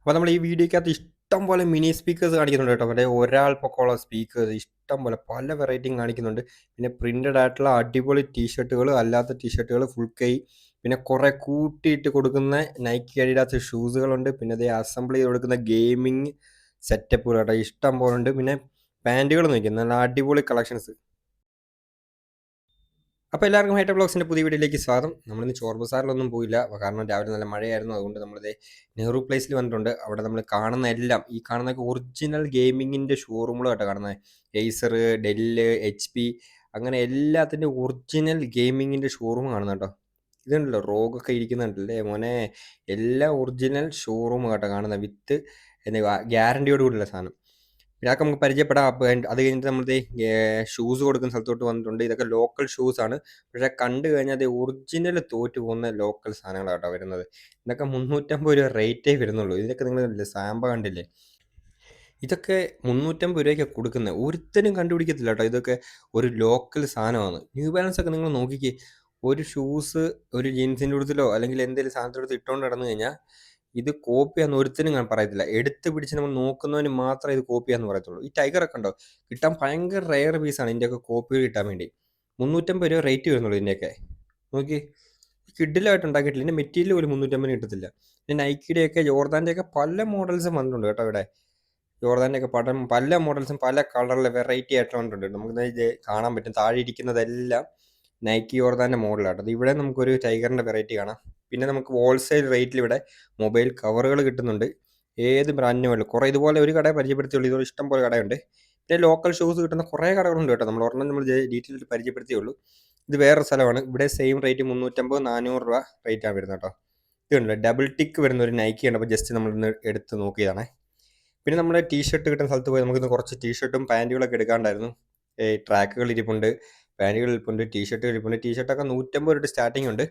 അപ്പോൾ നമ്മൾ ഈ വീഡിയോയ്ക്കകത്ത് ഇഷ്ടം പോലെ മിനി സ്പീക്കേഴ്സ് കാണിക്കുന്നുണ്ട് കേട്ടോ. മറ്റേ ഒരാൾ പൊക്കമുള്ള സ്പീക്കേഴ്സ് ഇഷ്ടം പോലെ പല വെറൈറ്റിയും കാണിക്കുന്നുണ്ട്. പിന്നെ പ്രിന്റഡ് ആയിട്ടുള്ള അടിപൊളി ടീഷർട്ടുകൾ, അല്ലാത്ത ടീഷർട്ടുകൾ, ഫുൾ കൈ, പിന്നെ കുറേ കൂട്ടിയിട്ട് കൊടുക്കുന്ന നൈക്കി അഡിഡാസ് ഷൂസുകളുണ്ട്. പിന്നെ അതേ അസംബിൾ ചെയ്ത് കൊടുക്കുന്ന ഗെയിമിംഗ് സെറ്റപ്പുകൾ കേട്ടോ ഇഷ്ടം പോലെ ഉണ്ട്. പിന്നെ പാൻറ്റുകൾ നോക്കിയാൽ നല്ല അടിപൊളി കളക്ഷൻസ്. അപ്പോൾ എല്ലാവർക്കും ഹൈറ്റർ ബ്ലോഗ്സിൻ്റെ പുതിയ വീഡിയോയിലേക്ക് സ്വാഗതം. നമ്മളിന്ന് ചോർ ബസാറിലൊന്നും പോയില്ല, കാരണം രാവിലെ നല്ല മഴയായിരുന്നു. അതുകൊണ്ട് നമ്മളിത് നെഹ്റു പ്ലേസിൽ വന്നിട്ടുണ്ട്. അവിടെ നമ്മൾ കാണുന്ന എല്ലാം ഈ കാണുന്ന ഒറിജിനൽ ഗെയിമിങ്ങിൻ്റെ ഷോറൂമുകളായിട്ട് കാണുന്നത്. എയ്സർ, ഡെല്ല്, HP, അങ്ങനെ എല്ലാത്തിൻ്റെ ഒറിജിനൽ ഗെയിമിങ്ങിൻ്റെ ഷോറൂം കാണുന്നത് കേട്ടോ. ഇതുണ്ടല്ലോ റോഗൊക്കെ ഇരിക്കുന്നുണ്ടല്ലേ മോനെ, എല്ലാം ഒറിജിനൽ ഷോറൂം കേട്ടോ കാണുന്നത്, വിത്ത് ഗ്യാരണ്ടിയോട് കൂടിയുള്ള സാധനം. ഇതൊക്കെ നമുക്ക് പരിചയപ്പെടാം. അപ്പോൾ അത് കഴിഞ്ഞിട്ട് നമ്മൾ ഷൂസ് കൊടുക്കുന്ന സ്ഥലത്തോട്ട് വന്നിട്ടുണ്ട്. ഇതൊക്കെ ലോക്കൽ ഷൂസ് ആണ്, പക്ഷേ കണ്ടു കഴിഞ്ഞാൽ അത് ഒറിജിനൽ തോറ്റു പോകുന്ന ലോക്കൽ സാധനങ്ങളാട്ടോ വരുന്നത്. ഇതൊക്കെ 350 രൂപ റേറ്റേ വരുന്നുള്ളൂ. ഇതിനൊക്കെ നിങ്ങൾ കണ്ടില്ലേ, സാമ്പ കണ്ടില്ലേ? ഇതൊക്കെ 350 രൂപയ്ക്കാണ് കൊടുക്കുന്നത്. ഒരുത്തനും കണ്ടുപിടിക്കത്തില്ല കേട്ടോ ഇതൊക്കെ ഒരു ലോക്കൽ സാധനമാണ്. ന്യൂ ബാലൻസ് ഒക്കെ നിങ്ങൾ നോക്കിക്കേ, ഒരു ഷൂസ് ഒരു ജീൻസിൻ്റെ ഉടുത്തിലോ അല്ലെങ്കിൽ എന്തെങ്കിലും സാധനത്തിനടുത്ത് ഇട്ടുകൊണ്ട് നടന്നു കഴിഞ്ഞാൽ ഇത് കോപ്പിയാന്ന് ഒരുത്തനും പറയത്തില്ല. എടുത്ത് പിടിച്ച് നമ്മൾ നോക്കുന്നവന് മാത്രമേ ഇത് കോപ്പിയാന്ന് പറയത്തുള്ളൂ. ഈ ടൈഗറൊക്കെ ഉണ്ടോ, കിട്ടാൻ ഭയങ്കര റെയർ പീസാണ്. ഇതിൻ്റെയൊക്കെ കോപ്പികൾ കിട്ടാൻ വേണ്ടി 350 രൂപ റേറ്റ് വരുന്നുള്ളൂ ഇതിൻ്റെയൊക്കെ. നോക്കി, കിഡിലായിട്ട് ഉണ്ടാക്കിയിട്ടില്ല. ഇതിൻ്റെ മെറ്റീരിയൽ പോലും 350 കിട്ടത്തില്ല. പിന്നെ നൈക്കിയുടെയൊക്കെ ജോർദാൻ്റെയൊക്കെ പല മോഡൽസും വന്നിട്ടുണ്ട് കേട്ടോ ഇവിടെ. ജോർദാൻ്റെയൊക്കെ പല മോഡൽസും പല കളറിലെ വെറൈറ്റി ആയിട്ട് വന്നിട്ടുണ്ട്. നമുക്ക് ഇത് കാണാൻ പറ്റും. താഴെ ഇരിക്കുന്നതെല്ലാം നൈക്കി ജോർദാൻ്റെ മോഡലാട്ടോ. അത് ഇവിടെ നമുക്കൊരു ടൈഗറിൻ്റെ വെറൈറ്റി കാണാം. പിന്നെ നമുക്ക് ഹോൾസെയിൽ റേറ്റിൽ ഇവിടെ മൊബൈൽ കവറുകൾ കിട്ടുന്നുണ്ട്. ഏത് ബ്രാൻഡിനും വേണം. കുറേ ഇതുപോലെ ഒരു കടയെ പരിചയപ്പെടുത്തിയുള്ളൂ, ഇതുപോലെ ഇഷ്ടം പോലെ കടയുണ്ട്. പിന്നെ ലോക്കൽ ഷൂസ് കിട്ടുന്ന കുറേ കടകളുണ്ട് കേട്ടോ. നമ്മൾ ഒരെണ്ണം നമ്മൾ ഡീറ്റെയിൽ പരിചയപ്പെടുത്തിയുള്ളൂ. ഇത് വേറൊരു സ്ഥലമാണ്. ഇവിടെ സെയിം റേറ്റ് 350, 400 രൂപ റേറ്റാണ് വരുന്നത് കേട്ടോ. ഇതുണ്ട് ഡബിൾ ടിക്ക് വരുന്ന ഒരു നൈക്കി ഉണ്ട്. അപ്പോൾ ജസ്റ്റ് നമ്മളൊന്ന് എടുത്ത് നോക്കിയതാണേ. പിന്നെ നമ്മുടെ ടീഷർട്ട് കിട്ടുന്ന സ്ഥലത്ത് പോയി നമുക്കിന്ന് കുറച്ച് ടീഷർട്ടും പാൻറ്റുകളൊക്കെ എടുക്കാണ്ടായിരുന്നു. ട്രാക്കുകൾ ഇരിപ്പുണ്ട്, പാൻറ്റുകൾ ഇരിപ്പുണ്ട്, ടീഷർട്ടുകൾ ഇരിപ്പുണ്ട്. ടീഷർട്ടൊക്കെ 150 തൊട്ട് സ്റ്റാർട്ടിംഗ് ഉണ്ട്.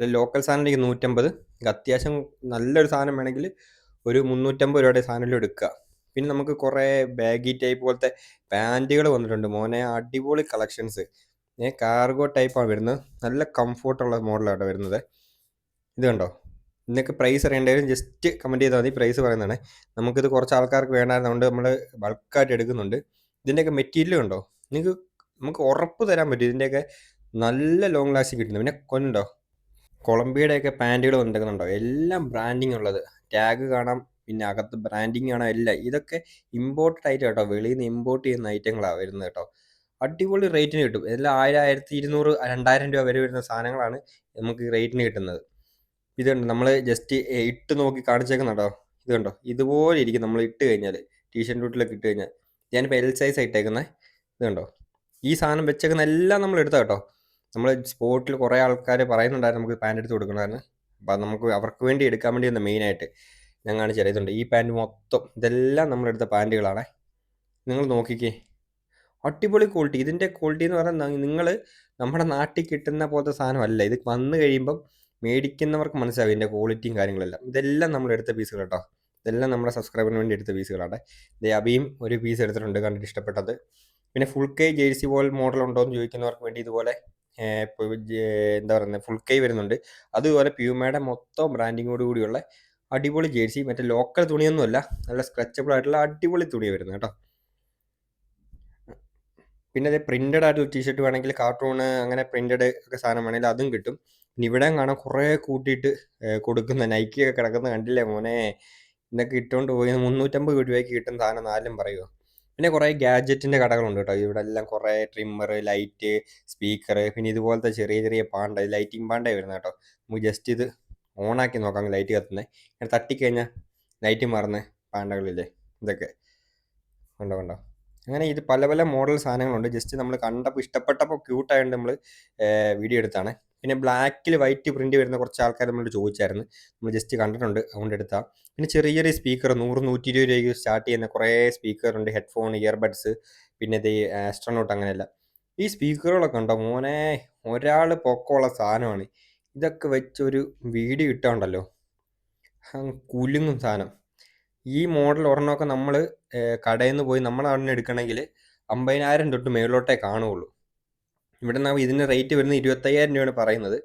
ലോക്കൽ സാധനത്തിലേക്ക് 150. അത്യാവശ്യം നല്ലൊരു സാധനം വേണമെങ്കിൽ ഒരു 350 രൂപയുടെ സാധനം എടുക്കുക. പിന്നെ നമുക്ക് കുറേ ബാഗി ടൈപ്പ് പോലത്തെ പാൻറ്റുകൾ വന്നിട്ടുണ്ട് മോനെ, അടിപൊളി കളക്ഷൻസ്. കാർഗോ ടൈപ്പാണ് വരുന്നത്. നല്ല കംഫോർട്ടുള്ള മോഡലാണ് വരുന്നത്. ഇത് കണ്ടോ, ഇതിനൊക്കെ പ്രൈസ് അറിയേണ്ടവരും ജസ്റ്റ് കമൻറ്റ് ചെയ്താൽ മതി. പ്രൈസ് പറയുന്നതാണ്. നമുക്കിത് കുറച്ച് ആൾക്കാർക്ക് വേണ്ടായിരുന്നതുകൊണ്ട് നമ്മൾ ബൾക്കായിട്ട് എടുക്കുന്നുണ്ട്. ഇതിൻ്റെയൊക്കെ മെറ്റീരിയൽ ഉണ്ടോ, നമുക്ക് ഉറപ്പ് തരാൻ പറ്റും ഇതിൻ്റെയൊക്കെ നല്ല ലോങ് ലാസ്റ്റിംഗ് കിട്ടുന്നത്. പിന്നെ കൊണ്ടോ കൊളംബിയയുടെയൊക്കെ പാൻറ്റുകൾ വന്നിട്ടുണ്ടോ, എല്ലാം ബ്രാൻഡിങ് ഉള്ളത്. ടാഗ് കാണാം, പിന്നെ അകത്ത് ബ്രാൻഡിങ് കാണാം, എല്ലാം. ഇതൊക്കെ ഇമ്പോർട്ടഡ് ഐറ്റം കേട്ടോ, വെളിയിൽ നിന്ന് ഇമ്പോർട്ട് ചെയ്യുന്ന ഐറ്റങ്ങളാണ് വരുന്നത് കേട്ടോ. അടിപൊളി റേറ്റിന് കിട്ടും. എല്ലാം 1000, 1200, 2000 രൂപ വരെ വരുന്ന സാധനങ്ങളാണ് നമുക്ക് ഈ റേറ്റിന് കിട്ടുന്നത്. ഇതുണ്ട്, നമ്മൾ ജസ്റ്റ് ഇട്ട് നോക്കി കാണിച്ചേക്കുന്നുണ്ടോ. ഇത് കണ്ടോ, ഇതുപോലെ ഇരിക്കും നമ്മൾ ഇട്ട് കഴിഞ്ഞാൽ. ടീഷർട്ട് വീട്ടിലൊക്കെ ഇട്ട് കഴിഞ്ഞാൽ. ഞാനിപ്പോൾ L സൈസ് ഇട്ടേക്കുന്നത്. ഇത് കണ്ടോ, ഈ സാധനം വെച്ചേക്കുന്ന എല്ലാം നമ്മൾ എടുത്താൽ കേട്ടോ. നമ്മൾ സ്പോട്ടിൽ കുറേ ആൾക്കാർ പറയുന്നുണ്ടായിരുന്നു നമുക്ക് പാൻറ് എടുത്ത് കൊടുക്കണമെന്ന്. അപ്പോൾ നമുക്ക് അവർക്ക് വേണ്ടി എടുക്കാൻ വേണ്ടി വന്ന മെയിനായിട്ട് ഞാൻ കാണിച്ചു തരാം. ഇതുണ്ട്, ഈ പാൻറ് മൊത്തം ഇതെല്ലാം നമ്മളെടുത്ത പാൻറ്റുകളാണ്. നിങ്ങൾ നോക്കിക്കേ, അടിപൊളി ക്വാളിറ്റി. ഇതിൻ്റെ ക്വാളിറ്റി എന്ന് പറഞ്ഞാൽ നിങ്ങൾ നമ്മുടെ നാട്ടിൽ കിട്ടുന്ന പോലത്തെ സാധനമല്ല. ഇത് വന്നു കഴിയുമ്പം മേടിക്കുന്നവർക്ക് മനസ്സിലാവും ഇതിൻ്റെ ക്വാളിറ്റിയും കാര്യങ്ങളെല്ലാം. ഇതെല്ലാം നമ്മൾ എടുത്ത പീസുകൾ കേട്ടോ. ഇതെല്ലാം നമ്മുടെ സബ്സ്ക്രൈബറിന് വേണ്ടി എടുത്ത പീസുകളാണ്. അബിയും ഒരു പീസ് എടുത്തിട്ടുണ്ട്, കണ്ടിട്ട് ഇഷ്ടപ്പെട്ടത്. പിന്നെ ഫുൾ കൈ ജേഴ്സി പോലെ മോഡൽ ഉണ്ടോ എന്ന് ചോദിക്കുന്നവർക്ക് വേണ്ടി ഇതുപോലെ ഇപ്പോൾ എന്താ പറയുന്നത്, ഫുൾ കൈ വരുന്നുണ്ട്. അതുപോലെ പ്യൂമയുടെ മൊത്തം ബ്രാൻഡിങ്ങോട് കൂടിയുള്ള അടിപൊളി ജേഴ്സി. മറ്റേ ലോക്കൽ തുണിയൊന്നുമല്ല, നല്ല സ്ക്രെച്ചബിൾ ആയിട്ടുള്ള അടിപൊളി തുണിയാണ് വരുന്നത് കേട്ടോ. പിന്നെ അത് പ്രിന്റഡ് ആയിട്ടുള്ള ടീഷർട്ട് വേണമെങ്കിൽ, കാർട്ടൂണ് അങ്ങനെ പ്രിന്റഡ് ഒക്കെ സാധനം വേണമെങ്കിൽ അതും കിട്ടും. പിന്നെ ഇവിടെ കാണാൻ കുറേ കൂട്ടിയിട്ട് കൊടുക്കുന്ന നൈക്കിയൊക്കെ കിടക്കുന്ന കണ്ടില്ലേ മോനെ. ഇതൊക്കെ ഇട്ടുകൊണ്ട് പോയി 350 രൂപയ്ക്ക് കിട്ടുന്ന സാധനം നാലും പറയുമോ. പിന്നെ കുറേ ഗാഡ്ജറ്റിൻ്റെ കടകളുണ്ട് കേട്ടോ. ഇവിടെ എല്ലാം കുറേ ട്രിമ്മർ, ലൈറ്റ്, സ്പീക്കർ, പിന്നെ ഇതുപോലത്തെ ചെറിയ ചെറിയ പാണ്ട, ലൈറ്റിംഗ് പാണ്ടേ വരുന്നത് കേട്ടോ. നമുക്ക് ജസ്റ്റ് ഇത് ഓണാക്കി നോക്കാം, ലൈറ്റ് കത്തുന്നത്. ഇങ്ങനെ തട്ടിക്കഴിഞ്ഞാൽ ലൈറ്റ് മാറുന്ന പാണ്ടകളില്ലേ, ഇതൊക്കെ കണ്ടോ കണ്ടോ. അങ്ങനെ ഇത് പല പല മോഡൽ സാധനങ്ങളുണ്ട്. ജസ്റ്റ് നമ്മൾ കണ്ടപ്പോൾ ഇഷ്ടപ്പെട്ടപ്പോൾ ക്യൂട്ടായതുകൊണ്ട് നമ്മൾ വീഡിയോ എടുത്താണ്. പിന്നെ ബ്ലാക്കിൽ വൈറ്റ് പ്രിന്റ് വരുന്ന കുറച്ച് ആൾക്കാർ നമ്മളോട് ചോദിച്ചായിരുന്നു, നമ്മൾ ജസ്റ്റ് കണ്ടിട്ടുണ്ട്, അതുകൊണ്ട് എടുത്താൽ. പിന്നെ ചെറിയ ചെറിയ സ്പീക്കർ 100, 120 രൂപയ്ക്ക് സ്റ്റാർട്ട് ചെയ്യുന്ന കുറേ സ്പീക്കറുണ്ട്. ഹെഡ്ഫോൺ, ഇയർബഡ്സ്, പിന്നെ ഇത് ആസ്ട്രോണോട്ട്, അങ്ങനെയല്ല. ഈ സ്പീക്കറുകളൊക്കെ ഉണ്ടോ മോനെ, ഒരാൾ പൊക്കമുള്ള സാധനമാണ്. ഇതൊക്കെ വെച്ചൊരു വീഡിയോ ഇട്ടുണ്ടല്ലോ, കുലുങ്ങും സാധനം. ഈ മോഡൽ ഒരെണ്ണമൊക്കെ നമ്മൾ കടയിൽ നിന്ന് പോയി നമ്മൾ അവിടെ നിന്ന് എടുക്കണമെങ്കിൽ 50,000 തൊട്ട് മേളിലോട്ടേ കാണുകയുള്ളൂ. ഇവിടെ നിന്ന് ഇതിൻ്റെ റേറ്റ് വരുന്നത് 25,000 രൂപയാണ് പറയുന്നത്.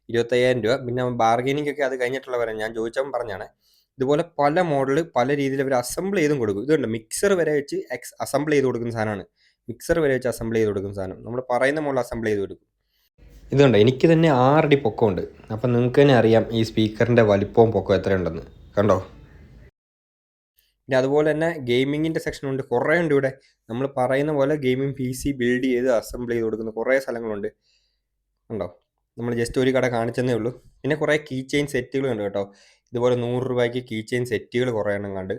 25,000 രൂപ. പിന്നെ ബാർഗെയിനിങ് ഒക്കെ അത് കഴിഞ്ഞിട്ടുള്ള വരാൻ ഞാൻ ചോദിച്ചവൻ പറഞ്ഞാണ്. ഇതുപോലെ പല മോഡൽ പല രീതിയിൽ അവർ അസംബിൾ ചെയ്തും കൊടുക്കും. ഇതുണ്ട് മിക്സർ വരെ വെച്ച് അസംബിൾ ചെയ്ത് കൊടുക്കുന്ന സാധനമാണ്. മിക്സർ വരെ വെച്ച് അസംബിൾ ചെയ്ത് കൊടുക്കുന്ന സാധനം നമ്മൾ പറയുന്ന മോഡൽ അസംബിൾ ചെയ്ത് കൊടുക്കും. ഇതുണ്ട് എനിക്ക് തന്നെ 6 അടി പൊക്കമുണ്ട്. അപ്പം നിങ്ങൾക്ക് തന്നെ അറിയാം ഈ സ്പീക്കറിൻ്റെ വലിപ്പവും പൊക്കവും എത്രയുണ്ടെന്ന്. കണ്ടോ? പിന്നെ അതുപോലെ തന്നെ ഗെയിമിങ്ങിൻ്റെ സെക്ഷനുണ്ട്, കുറേ ഉണ്ട് ഇവിടെ. നമ്മൾ പറയുന്ന പോലെ ഗെയിമിംഗ് പി സി ബിൽഡ് ചെയ്ത് അസംബിൾ ചെയ്ത് കൊടുക്കുന്ന കുറേ സ്ഥലങ്ങളുണ്ട്. ഉണ്ടോ? നമ്മൾ ജസ്റ്റ് ഒരു കട കാണിച്ചെന്നേ ഉള്ളൂ. പിന്നെ കുറേ കീ ചെയിൻ സെറ്റുകൾ ഉണ്ട് കേട്ടോ. ഇതുപോലെ 100 രൂപയ്ക്ക് കീ ചെയിൻ സെറ്റുകൾ കുറേ എണ്ണം കണ്ട്.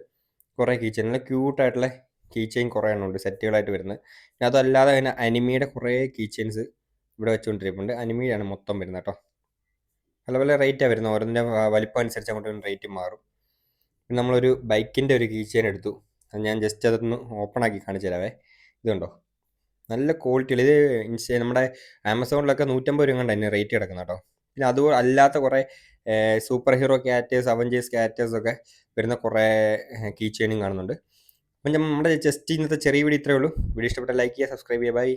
കുറേ കീ ചെയിൻ നല്ല ക്യൂട്ടായിട്ടുള്ള കീ ചെയിൻ കുറേ എണ്ണം ഉണ്ട് സെറ്റുകളായിട്ട് വരുന്നത്. പിന്നെ അതല്ലാതെ തന്നെ അനിമിയുടെ കുറേ കീ ചെയിൻസ് ഇവിടെ വെച്ചുകൊണ്ടിരിപ്പുണ്ട്. അനിമിയാണ് മൊത്തം വരുന്നത് കേട്ടോ. പല പല റേറ്റാണ് വരുന്നത്. ഓരോന്നിൻ്റെ വലിപ്പം അനുസരിച്ച് അങ്ങോട്ട് റേറ്റ് മാറും. പിന്നെ നമ്മളൊരു ബൈക്കിൻ്റെ ഒരു കീ ചെയിൻ എടുത്തു. അത് ഞാൻ ജസ്റ്റ് അതൊന്ന് ഓപ്പൺ ആക്കി കാണിച്ചു തരാവേ. ഇതുണ്ടോ? നല്ല ക്വാളിറ്റിയുള്ള ഇത് നമ്മുടെ ആമസോണിലൊക്കെ 150 രൂപ കണ്ട് തന്നെ റേറ്റ് കിടക്കുന്നത് കേട്ടോ. പിന്നെ അത് അല്ലാത്ത കുറേ സൂപ്പർ ഹീറോ ക്യാരക്ടേഴ്സ്, അവഞ്ചേഴ്സ് ക്യാരക്ടേഴ്സൊക്കെ വരുന്ന കുറേ കീ ചെയിനും കാണുന്നുണ്ട്. അപ്പം നമ്മുടെ ജസ്റ്റ് ഇന്നത്തെ ചെറിയ വീഡിയോ ഇത്രയേ ഉള്ളൂ. വീഡിയോ ഇഷ്ടപ്പെട്ട ലൈക്ക് ചെയ്യുക, സബ്സ്ക്രൈബ് ചെയ്യുക. ബൈ.